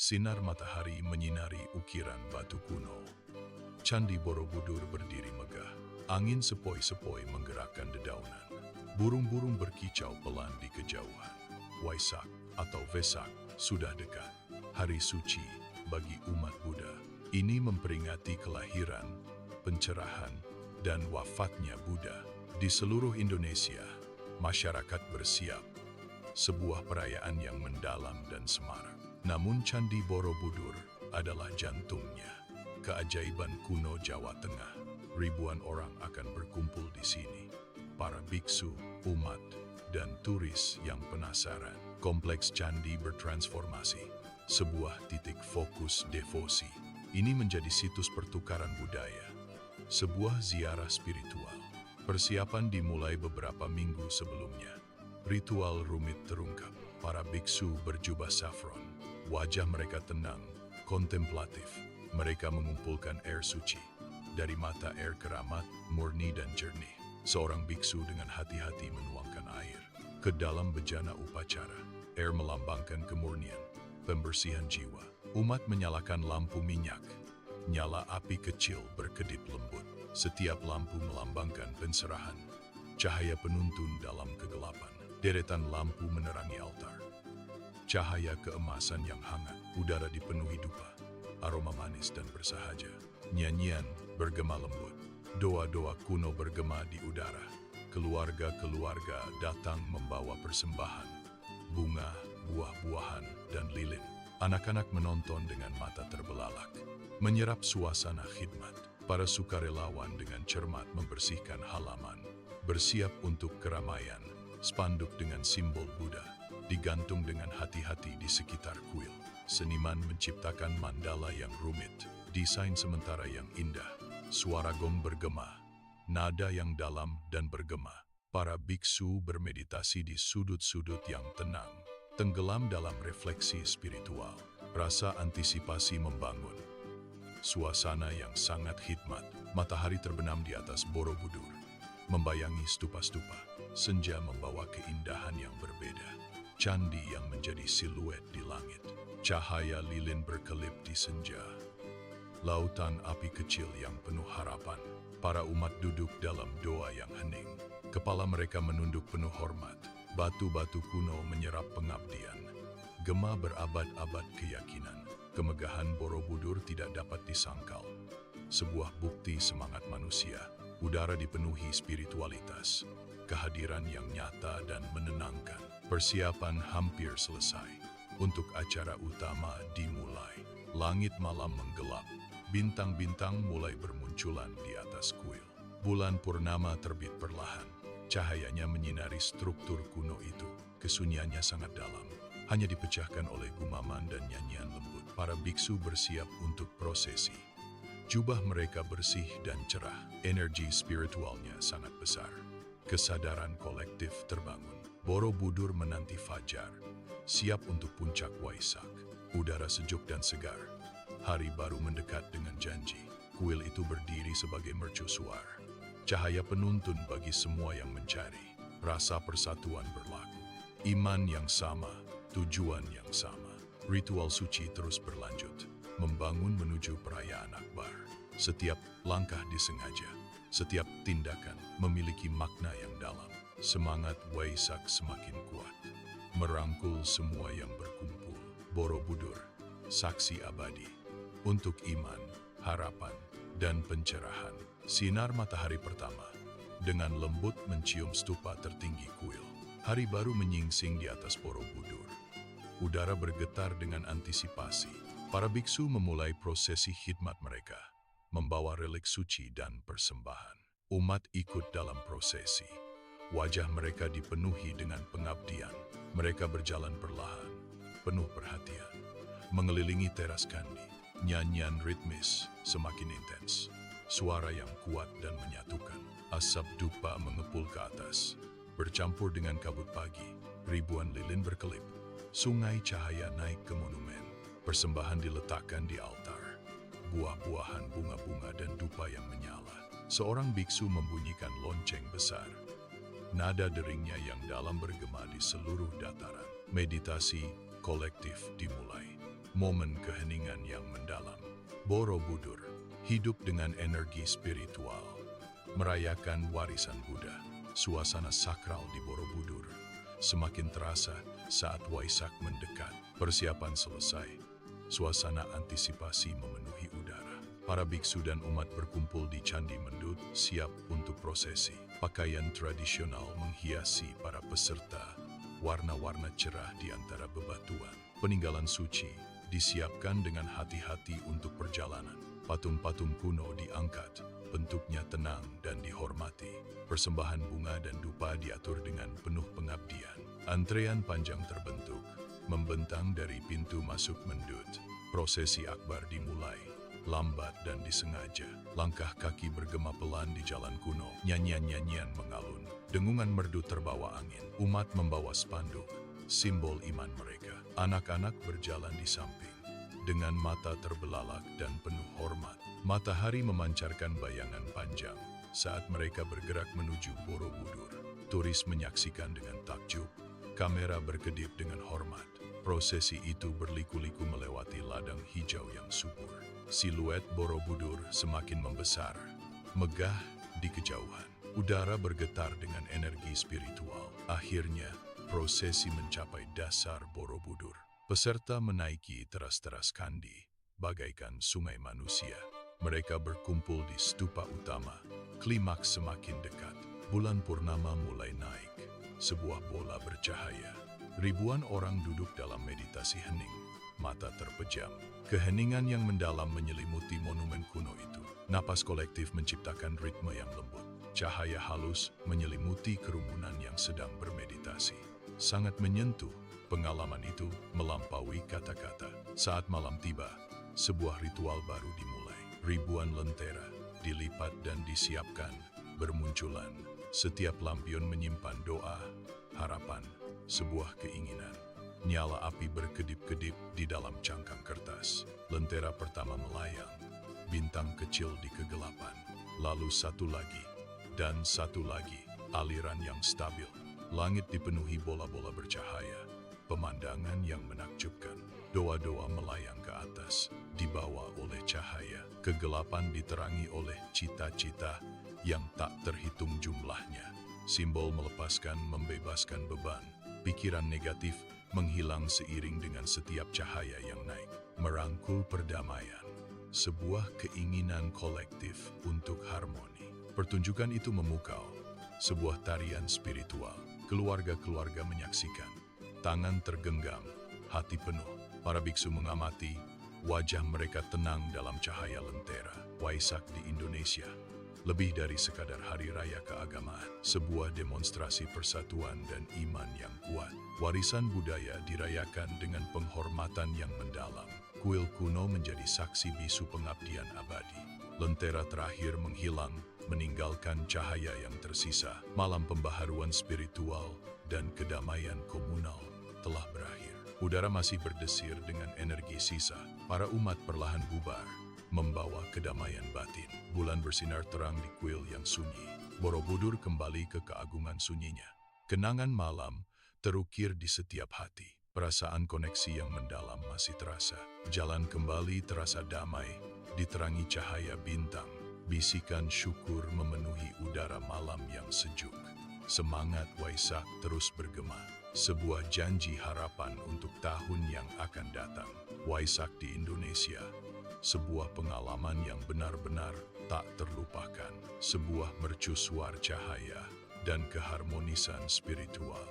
Sinar matahari menyinari ukiran batu kuno. Candi Borobudur berdiri megah. Angin sepoi-sepoi menggerakkan dedaunan. Burung-burung berkicau pelan di kejauhan. Waisak atau Vesak sudah dekat. Hari suci bagi umat Buddha. Ini memperingati kelahiran, pencerahan, dan wafatnya Buddha. Di seluruh Indonesia, masyarakat bersiap. Sebuah perayaan yang mendalam dan semarak. Namun Candi Borobudur adalah jantungnya. Keajaiban kuno Jawa Tengah. Ribuan orang akan berkumpul di sini. Para biksu, umat, dan turis yang penasaran. Kompleks candi bertransformasi. Sebuah titik fokus devosi. Ini menjadi situs pertukaran budaya. Sebuah ziarah spiritual. Persiapan dimulai beberapa minggu sebelumnya. Ritual rumit terungkap. Para biksu berjubah saffron. Wajah mereka tenang, kontemplatif. Mereka mengumpulkan air suci. Dari mata air keramat, murni dan jernih. Seorang biksu dengan hati-hati menuangkan air ke dalam bejana upacara. Air melambangkan kemurnian, pembersihan jiwa. Umat menyalakan lampu minyak. Nyala api kecil berkedip lembut. Setiap lampu melambangkan penserahan. Cahaya penuntun dalam kegelapan. Deretan lampu menerangi altar. Cahaya keemasan yang hangat. Udara dipenuhi dupa. Aroma manis dan bersahaja. Nyanyian bergema lembut. Doa-doa kuno bergema di udara. Keluarga-keluarga datang membawa persembahan. Bunga, buah-buahan, dan lilin. Anak-anak menonton dengan mata terbelalak. Menyerap suasana khidmat. Para sukarelawan dengan cermat membersihkan halaman. Bersiap untuk keramaian. Spanduk dengan simbol Buddha digantung dengan hati-hati di sekitar kuil. Seniman menciptakan mandala yang rumit, desain sementara yang indah. Suara gong bergema, nada yang dalam dan bergema. Para biksu bermeditasi di sudut-sudut yang tenang, tenggelam dalam refleksi spiritual. Rasa antisipasi membangun. Suasana yang sangat hikmat. Matahari terbenam di atas Borobudur, membayangi stupa-stupa. Senja membawa keindahan yang berbeda. Candi yang menjadi siluet di langit. Cahaya lilin berkelip di senja. Lautan api kecil yang penuh harapan. Para umat duduk dalam doa yang hening. Kepala mereka menunduk penuh hormat. Batu-batu kuno menyerap pengabdian. Gema berabad-abad keyakinan. Kemegahan Borobudur tidak dapat disangkal. Sebuah bukti semangat manusia. Udara dipenuhi spiritualitas. Kehadiran yang nyata dan menenangkan. Persiapan hampir selesai. Untuk acara utama dimulai. Langit malam menggelap. Bintang-bintang mulai bermunculan di atas kuil. Bulan purnama terbit perlahan. Cahayanya menyinari struktur kuno itu. Kesunyiannya sangat dalam. Hanya dipecahkan oleh gumaman dan nyanyian lembut. Para biksu bersiap untuk prosesi. Jubah mereka bersih dan cerah. Energi spiritualnya sangat besar. Kesadaran kolektif terbangun. Borobudur menanti fajar. Siap untuk puncak Waisak. Udara sejuk dan segar. Hari baru mendekat dengan janji. Kuil itu berdiri sebagai mercusuar. Cahaya penuntun bagi semua yang mencari. Rasa persatuan berlaku. Iman yang sama, tujuan yang sama. Ritual suci terus berlanjut. Membangun menuju perayaan akbar. Setiap langkah disengaja. Setiap tindakan memiliki makna yang dalam. Semangat Waisak semakin kuat. Merangkul semua yang berkumpul. Borobudur, saksi abadi. Untuk iman, harapan, dan pencerahan. Sinar matahari pertama. Dengan lembut mencium stupa tertinggi kuil. Hari baru menyingsing di atas Borobudur. Udara bergetar dengan antisipasi. Para biksu memulai prosesi khidmat mereka. Membawa relik suci dan persembahan. Umat ikut dalam prosesi. Wajah mereka dipenuhi dengan pengabdian. Mereka berjalan perlahan, penuh perhatian. Mengelilingi teras candi. Nyanyian ritmis semakin intens. Suara yang kuat dan menyatukan. Asap dupa mengepul ke atas. Bercampur dengan kabut pagi. Ribuan lilin berkelip. Sungai cahaya naik ke monumen. Persembahan diletakkan di altar. Buah-buahan, bunga-bunga, dan dupa yang menyala. Seorang biksu membunyikan lonceng besar. Nada deringnya yang dalam bergema di seluruh dataran. Meditasi kolektif dimulai. momen keheningan yang mendalam. Borobudur hidup dengan energi spiritual, merayakan warisan Buddha. Suasana sakral di Borobudur semakin terasa saat Waisak mendekat. Persiapan selesai, suasana antisipasi memenuhi udara. Para biksu dan umat berkumpul di Candi Mendut, siap untuk prosesi. Pakaian tradisional menghiasi para peserta, warna-warna cerah di antara bebatuan. Peninggalan suci disiapkan dengan hati-hati untuk perjalanan. Patung-patung kuno diangkat, bentuknya tenang dan dihormati. Persembahan bunga dan dupa diatur dengan penuh pengabdian. Antrean panjang terbentuk, membentang dari pintu masuk Mendut. Prosesi akbar dimulai, lambat dan disengaja. Langkah kaki bergema pelan di jalan kuno, nyanyian-nyanyian mengalun. Dengungan merdu terbawa angin. Umat membawa spanduk, simbol iman mereka. Anak-anak berjalan di samping, dengan mata terbelalak dan penuh hormat. Matahari memancarkan bayangan panjang saat mereka bergerak menuju Borobudur. Turis menyaksikan dengan takjub, kamera berkedip dengan hormat. Prosesi itu berliku-liku melewati ladang hijau yang subur. Siluet Borobudur semakin membesar, megah di kejauhan. Udara bergetar dengan energi spiritual. Akhirnya, prosesi mencapai dasar Borobudur. Peserta menaiki teras-teras candi, bagaikan sungai manusia. Mereka berkumpul di stupa utama. Klimaks semakin dekat. Bulan purnama mulai naik. Sebuah bola bercahaya. Ribuan orang duduk dalam meditasi hening. Mata terpejam. Keheningan yang mendalam menyelimuti monumen kuno itu. Napas kolektif menciptakan ritme yang lembut. Cahaya halus menyelimuti kerumunan yang sedang bermeditasi. Sangat menyentuh. Pengalaman itu melampaui kata-kata. Saat malam tiba, sebuah ritual baru dimulai. Ribuan lentera dilipat dan disiapkan, bermunculan. Setiap lampion menyimpan doa, harapan, sebuah keinginan. Nyala api berkedip-kedip di dalam cangkang kertas. Lentera pertama melayang, bintang kecil di kegelapan. Lalu satu lagi, dan satu lagi. Aliran yang stabil. Langit dipenuhi bola-bola bercahaya. Pemandangan yang menakjubkan. Doa-doa melayang ke atas, dibawa oleh cahaya. Kegelapan diterangi oleh cita-cita yang tak terhitung jumlahnya. Simbol melepaskan, membebaskan beban. Pikiran negatif menghilang seiring dengan setiap cahaya yang naik. Merangkul perdamaian. Sebuah keinginan kolektif untuk harmoni. Pertunjukan itu memukau. Sebuah tarian spiritual. Keluarga-keluarga menyaksikan. Tangan tergenggam, hati penuh. Para biksu mengamati, wajah mereka tenang dalam cahaya lentera. Waisak di Indonesia, lebih dari sekadar hari raya keagamaan. Sebuah demonstrasi persatuan dan iman yang kuat. Warisan budaya dirayakan dengan penghormatan yang mendalam. Kuil kuno menjadi saksi bisu pengabdian abadi. Lentera terakhir menghilang, meninggalkan cahaya yang tersisa. Malam pembaharuan spiritual dan kedamaian komunal telah berakhir. Udara masih berdesir dengan energi sisa. Para umat perlahan bubar, membawa kedamaian batin. Bulan bersinar terang di kuil yang sunyi. Borobudur kembali ke keagungan sunyinya. Kenangan malam terukir di setiap hati. Perasaan koneksi yang mendalam masih terasa. Jalan kembali terasa damai, diterangi cahaya bintang. Bisikan syukur memenuhi udara malam yang sejuk. Semangat Waisak terus bergema. Sebuah janji harapan untuk tahun yang akan datang. Waisak di Indonesia, sebuah pengalaman yang benar-benar tak terlupakan. Sebuah mercusuar cahaya dan keharmonisan spiritual.